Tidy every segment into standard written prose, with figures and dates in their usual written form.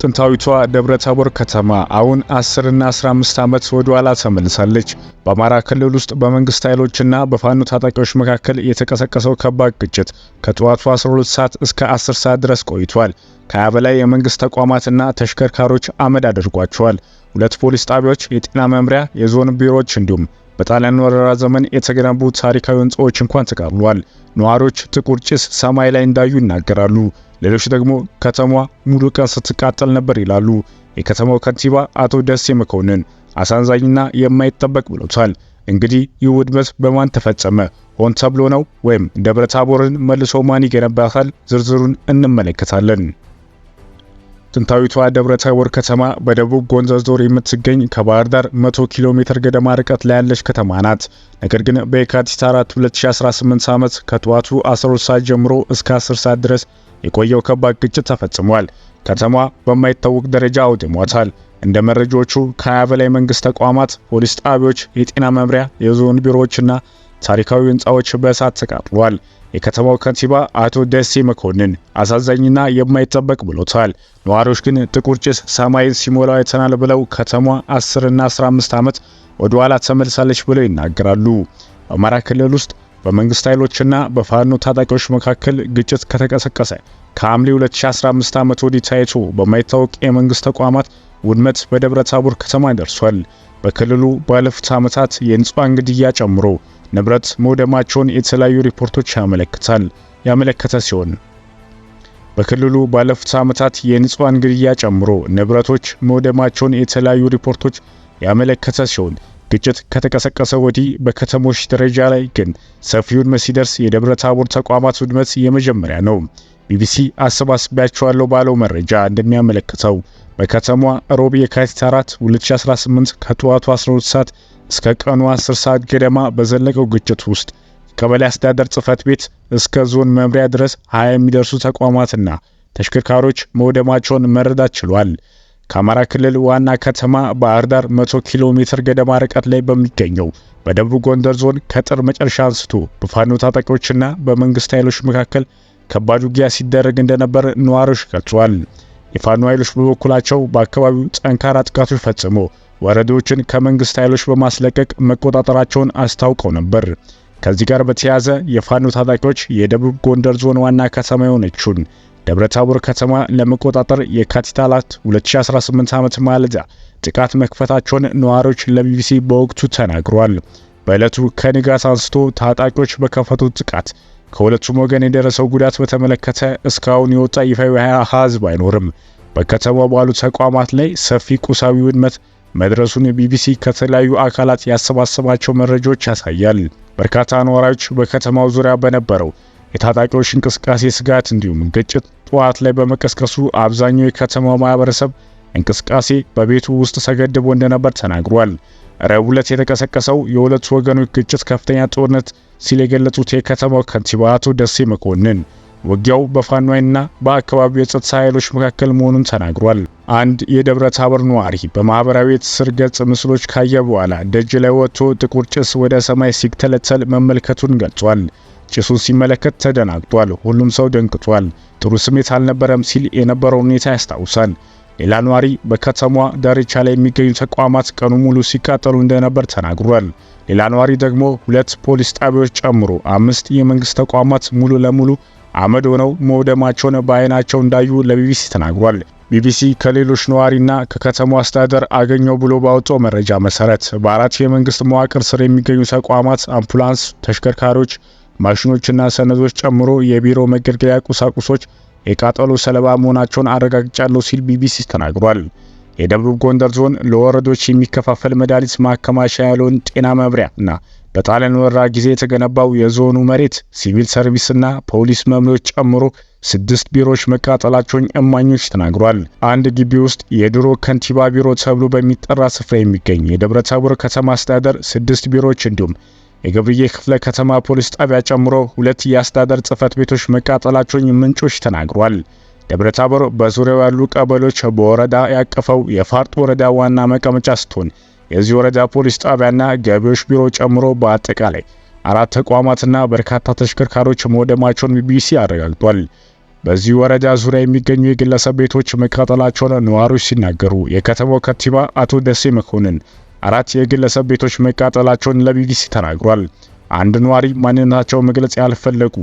ጥንታዊቷ ደብረታቦር ከተማ አሁን 10 እና 15 ዓመት ወደ ኋላ ተመልሳለች። በአማራ ክልል ውስጥ በመንግስት ኃይሎችና በፋኖ ታጣቂዎች መካከል የተቀሰቀሰው ከባድ ግጭት ከጠዋቱ 12 ሰዓት እስከ 10 ሰዓት ድረስ ቆይቷል። ከ20 በላይ የመንግስት ተቋማትና ተሽከርካሪዎች አመድ አድርጓቸዋል። 2 ፖሊስ ጣቢያዎች፣ የጤና መምሪያ፣ የዞን ቢሮዎች እንዲሁም በጣሊያን ወረራ ዘመን የተገነቡ ታሪካዊ ህንጻዎች እንኳን ተቃጥለዋል። ነዋሪዎች ጥቁር ጭስ ሰማይ ላይ እንዳዩ ይናገራሉ። ሌሎች ደግሞ ከተማዋ ሙሉ ቀን ስትቃጠል ነበር ይላሉ። የከተማው ከንቲባ አቶ ደሴ መኮንን አሳዛኝና የማይጠበቅ ብለውታል። እንግዲህ ይህ ውድመት በማን ተፈጸመ? ሆን ተብሎ ነው ወይም ደብረታቦርን መልሶ ማን ይገነባታል? ዝርዝሩን እንመለከታለን። ጥንታዊቷ ደብረታቦር ከተማ በደቡብ ጎንደር ዞን የምትገኝ ከባህር ዳር 100 ኪሎ ሜትር ገደማ ርቀት ላይ ያለች ከተማ ናት። ነገር ግን በየካቲት 4 2018 ዓመት ከጠዋቱ 12 ሰዓት ጀምሮ እስከ 10 ሰዓት ድረስ የቆየው ከባድ ግጭት ተፈጽሟል። ከተማዋ በማይታወቅ ደረጃ አውድሟታል። እንደ መረጃዎቹ ከ20 በላይ መንግስት ተቋማት፣ ፖሊስ ጣቢያዎች፣ የጤና መምሪያ፣ የዞን ቢሮዎችና ታሪካዊ ህንጻዎች በእሳት ተቃጥለዋል። የከተማው ከንቲባ አቶ ደሴ መኮንን አሳዛኝና የማይጠበቅ ብሎታል። ነዋሪዎች ግን ጥቁር ጭስ ሰማይን ሲሞላው አይተናል ብለው ከተማዋ 10 እና 15 ዓመት ወደ ኋላ ተመልሳለች ብለው ይናገራሉ። በአማራ ክልል ውስጥ በመንግስት ኃይሎችና በፋኖ ታጣቂዎች መካከል ግጭት ከተቀሰቀሰ ከሐምሌ 2015 ዓመት ወዲህ ታይቶ በማይታወቅ የመንግስት ተቋማት ውድመት በደብረታቦር ከተማ ደርሷል። በክልሉ ባለፉት ዓመታት የንጹሃን ግድያ ጨምሮ ንብረት መውደማቸውን የተለያዩ ሪፖርቶች ያመለከተ ሲሆን በክልሉ ባለፉት ዓመታት የንጹሃን ግድያ ጨምሮ ንብረቶች መውደማቸውን የተለያዩ ሪፖርቶች ያመለከተ ሲሆን ግጭት ከተቀሰቀሰ ወዲህ በከተሞች ደረጃ ላይ ግን ሰፊ ውድመት ሲደርስ የደብረታቦር ተቋማት ውድመት የመጀመሪያ ነው። ቢቢሲ አሰባስቢያቸዋለሁ ባለው መረጃ እንደሚያመለክተው በከተማዋ ሮብ የካቲት 4 2018 ከጠዋቱ 12 ሰዓት እስከ ቀኑ 10 ሰዓት ገደማ በዘለቀው ግጭት ውስጥ ከቀበሌ አስተዳደር ጽሕፈት ቤት እስከ ዞን መምሪያ ድረስ 20 የሚደርሱ ተቋማትና ተሽከርካሪዎች መውደማቸውን መረዳት ችሏል። ከአማራ ክልል ዋና ከተማ ባህር ዳር 100 ኪሎ ሜትር ገደማ ርቀት ላይ በሚገኘው በደቡብ ጎንደር ዞን ከጥር መጨረሻ አንስቶ በፋኖ ታጣቂዎችና በመንግስት ኃይሎች መካከል ከባድ ውጊያ ሲደረግ እንደነበር ነዋሪዎች ገልጸዋል። የፋኖ ኃይሎች በበኩላቸው በአካባቢው ጠንካራ ጥቃቶች ፈጽሞ ወረዳዎችን ከመንግስት ኃይሎች በማስለቀቅ መቆጣጠራቸውን አስታውቀው ነበር። ከዚህ ጋር በተያያዘ የፋኖ ታጣቂዎች የደቡብ ጎንደር ዞን ዋና ከተማ የሆነችውን ደብረታቦር ከተማ ለመቆጣጠር የካቲት 4 2018 ዓመት ማለዳ ጥቃት መክፈታቸውን ነዋሪዎች ለቢቢሲ በወቅቱ ተናግረዋል። በዕለቱ ከንጋት አንስቶ ታጣቂዎች በከፈቱት ጥቃት ከሁለቱም ወገን የደረሰው ጉዳት በተመለከተ እስካሁን የወጣ ይፋዊ አሃዝ ባይኖርም በከተማው ባሉ ተቋማት ላይ ሰፊ ቁሳዊ ውድመት መድረሱን ቢቢሲ ከተለያዩ አካላት ያሰባሰባቸው መረጃዎች ያሳያል። በርካታ ነዋሪዎች በከተማው ዙሪያ በነበረው የታጣቂዎች እንቅስቃሴ ስጋት እንዲሁም ግጭት ጠዋት ላይ በመቀስቀሱ አብዛኛው የከተማው ማህበረሰብ እንቅስቃሴ በቤቱ ውስጥ ተገድቦ እንደነበር ተናግሯል። ረቡዕ ዕለት የተቀሰቀሰው የሁለቱ ወገኖች ግጭት ከፍተኛ ጦርነት ሲል የገለጹት የከተማው ከንቲባ አቶ ደሴ መኮንን ውጊያው በፋኖ ኃይልና በአካባቢው የጸጥታ ኃይሎች መካከል መሆኑን ተናግሯል። አንድ የደብረታቦር ነዋሪ በማህበራዊ የትስስር ገጽ ምስሎች ካየ በኋላ ደጅ ላይ ወጥቶ ጥቁር ጭስ ወደ ሰማይ ሲተለተል መመልከቱን ገልጿል። ጭሱን ሲመለከት ተደናግጧል። ሁሉም ሰው ደንግጧል። ጥሩ ስሜት አልነበረም ሲል የነበረው ሁኔታ ያስታውሳል። ሌላ ነዋሪ በከተማዋ ዳርቻ ላይ የሚገኙ ተቋማት ቀኑ ሙሉ ሲቃጠሉ እንደነበር ተናግሯል። ሌላ ነዋሪ ደግሞ 2 ፖሊስ ጣቢያዎች ጨምሮ 5 የመንግስት ተቋማት ሙሉ ለሙሉ አመድ ሆነው መውደማቸውን በአይናቸው እንዳዩ ለቢቢሲ ተናግሯል። ቢቢሲ ከሌሎች ነዋሪና ከከተማው አስተዳደር አገኘው ብሎ ባወጣው መረጃ መሰረት በ4 የመንግስት መዋቅር ስር የሚገኙ ተቋማት አምቡላንስ፣ ተሽከርካሪዎች፣ ማሽኖችና ሰነዶች ጨምሮ የቢሮ መገልገያ ቁሳቁሶች የቃጠሎ ሰለባ መሆናቸውን አረጋግጫለሁ ሲል ቢቢሲ ተናግሯል። የደቡብ ጎንደር ዞን ለወረዶች የሚከፋፈል መድኃኒት ማከማቻ ያለውን ጤና መምሪያና በጣሊያን ወረራ ጊዜ የተገነባው የዞኑ መሬት፣ ሲቪል ሰርቪስና ፖሊስ መምሪያዎች ጨምሮ 6 ቢሮዎች መቃጠላቸውን እማኞች ተናግሯል። አንድ ግቢ ውስጥ የድሮ ከንቲባ ቢሮ ተብሎ በሚጠራ ስፍራ የሚገኝ የደብረታቦር ከተማ አስተዳደር 6 ቢሮዎች እንዲሁም የገብርዬ ክፍለ ከተማ ፖሊስ ጣቢያ ጨምሮ 2 የአስተዳደር ጽሕፈት ቤቶች መቃጠላቸውን ምንጮች ተናግሯል። ደብረታቦር በዙሪያው ያሉ ቀበሌዎች በወረዳ ያቀፈው የፋርጥ ወረዳ ዋና መቀመጫ ስትሆን የዚህ ወረዳ ፖሊስ ጣቢያና ገቢዎች ቢሮ ጨምሮ በአጠቃላይ 4 ተቋማትና በርካታ ተሽከርካሪዎች መውደማቸውን ቢቢሲ አረጋግጧል። በዚህ ወረዳ ዙሪያ የሚገኙ የግለሰብ ቤቶች መቃጠላቸውን ነዋሪዎች ሲናገሩ የከተማው ከንቲባ አቶ ደሴ መኮንን 4 የግለሰብ ቤቶች መቃጠላቸውን ለቢቢሲ ተናግሯል። አንድ ነዋሪ ማንነታቸው መግለጽ ያልፈለጉ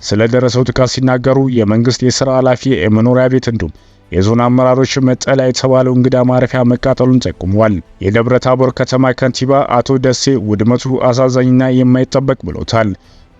ስለደረሰው ጥቃት ሲናገሩ የመንግስት የሥራ ኃላፊ የመኖሪያ ቤት እንዲሁም የዞን አመራሮች መጠለያ የተባለው እንግዳ ማረፊያ መቃጠሉን ጠቁመዋል። የደብረ ታቦር ከተማ ከንቲባ አቶ ደሴ ውድመቱ አሳዛኝና የማይጠበቅ ብሎታል።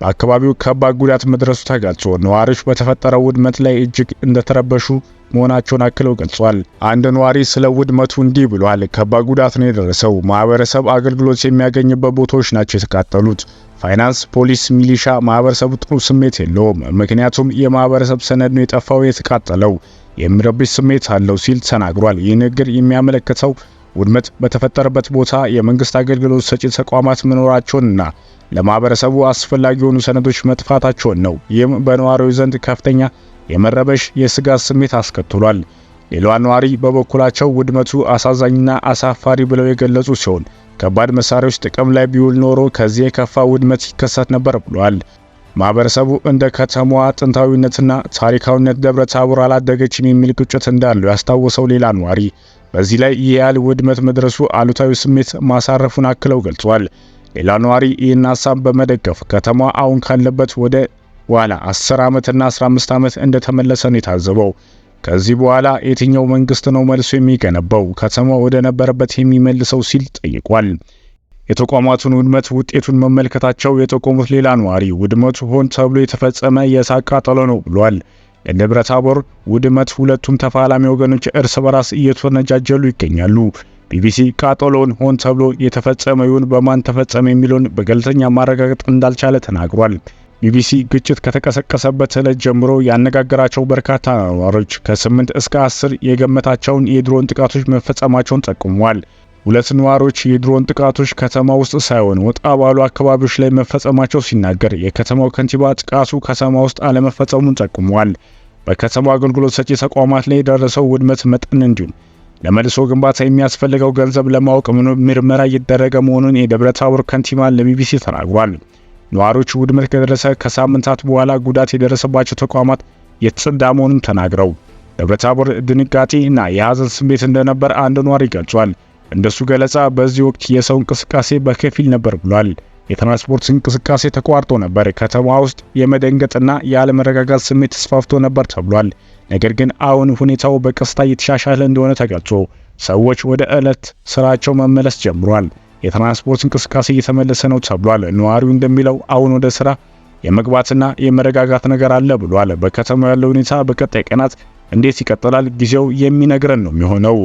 በአካባቢው ከባድ ጉዳት መድረሱ ተገልጾ ነዋሪዎች በተፈጠረው ውድመት ላይ እጅግ እንደተረበሹ መሆናቸውን አክለው ገልጿል። አንድ ነዋሪ ስለ ውድመቱ እንዲህ ብሏል። ከባድ ጉዳት ነው የደረሰው። ማህበረሰብ አገልግሎት የሚያገኝበት ቦታዎች ናቸው የተቃጠሉት። ፋይናንስ፣ ፖሊስ፣ ሚሊሻ ማህበረሰቡ ጥሩ ስሜት የለውም። ምክንያቱም የማህበረሰብ ሰነድ ነው የጠፋው የተቃጠለው የሚረብሽ ስሜት አለው ሲል ተናግሯል። ይህ ንግግር የሚያመለክተው ውድመት በተፈጠረበት ቦታ የመንግስት አገልግሎት ሰጪ ተቋማት መኖራቸውንና ለማህበረሰቡ አስፈላጊ የሆኑ ሰነዶች መጥፋታቸውን ነው። ይህም በነዋሪዎች ዘንድ ከፍተኛ የመረበሽ የስጋት ስሜት አስከትሏል። ሌላዋ ነዋሪ በበኩላቸው ውድመቱ አሳዛኝና አሳፋሪ ብለው የገለጹ ሲሆን ከባድ መሳሪያዎች ጥቅም ላይ ቢውል ኖሮ ከዚህ የከፋ ውድመት ይከሰት ነበር ብለዋል። ማህበረሰቡ እንደ ከተማዋ ጥንታዊነትና ታሪካዊነት ደብረ ታቦር አላደገችም የሚል ቁጭት እንዳለው ያስታወሰው ሌላ ነዋሪ በዚህ ላይ ይህ ያህል ውድመት መድረሱ አሉታዊ ስሜት ማሳረፉን አክለው ገልጿል። ሌላ ነዋሪ ይህን ሀሳብ በመደገፍ ከተማዋ አሁን ካለበት ወደ ኋላ 10 ዓመትና 15 ዓመት እንደተመለሰ ነው የታዘበው። ከዚህ በኋላ የትኛው መንግስት ነው መልሶ የሚገነባው ከተማው ወደ ነበረበት የሚመልሰው ሲል ጠይቋል። የተቋማቱን ውድመት ውጤቱን መመልከታቸው የጠቆሙት ሌላ ነዋሪ ውድመቱ ሆን ተብሎ የተፈጸመ የእሳት ቃጠሎ ነው ብሏል። የደብረ ታቦር ውድመት ሁለቱም ተፋላሚ ወገኖች እርስ በራስ እየተወነጃጀሉ ይገኛሉ። ቢቢሲ ቃጠሎውን ሆን ተብሎ የተፈጸመ ይሁን በማን ተፈጸመ የሚለውን በገለልተኛ ማረጋገጥ እንዳልቻለ ተናግሯል። ቢቢሲ ግጭት ከተቀሰቀሰበት ዕለት ጀምሮ ያነጋገራቸው በርካታ ነዋሪዎች ከ8 እስከ 10 የገመታቸውን የድሮን ጥቃቶች መፈጸማቸውን ጠቁመዋል። ሁለት ነዋሪዎች የድሮን ጥቃቶች ከተማ ውስጥ ሳይሆን ወጣ ባሉ አካባቢዎች ላይ መፈጸማቸው ሲናገር የከተማው ከንቲባ ጥቃቱ ከተማ ውስጥ አለመፈጸሙን ጠቁመዋል። በከተማው አገልግሎት ሰጪ ተቋማት ላይ የደረሰው ውድመት መጠን እንዲሁም ለመልሶ ግንባታ የሚያስፈልገው ገንዘብ ለማወቅ ምርመራ እየተደረገ መሆኑን የደብረ ታቦር ከንቲባ ለቢቢሲ ተናግሯል። ነዋሪዎች ውድመት ከደረሰ ከሳምንታት በኋላ ጉዳት የደረሰባቸው ተቋማት የተጸዳ መሆኑን ተናግረው ደብረ ታቦር ድንጋጤና የሐዘን ስሜት እንደነበር አንድ ነዋሪ ገልጿል። እንደሱ ገለጻ በዚህ ወቅት የሰው እንቅስቃሴ በከፊል ነበር ብሏል። የትራንስፖርት እንቅስቃሴ ተቋርጦ ነበር። ከተማ ውስጥ የመደንገጥና ያለመረጋጋት ስሜት ተስፋፍቶ ነበር ተብሏል። ነገር ግን አሁን ሁኔታው በቀስታ እየተሻሻለ እንደሆነ ተገልጾ ሰዎች ወደ ዕለት ስራቸው መመለስ ጀምሯል። የትራንስፖርት እንቅስቃሴ እየተመለሰ ነው ተብሏል። ነዋሪው እንደሚለው አሁን ወደ ስራ የመግባትና የመረጋጋት ነገር አለ ብሏል። በከተማው ያለው ሁኔታ በቀጣይ ቀናት እንዴት ይቀጥላል ጊዜው የሚነግረን ነው የሚሆነው።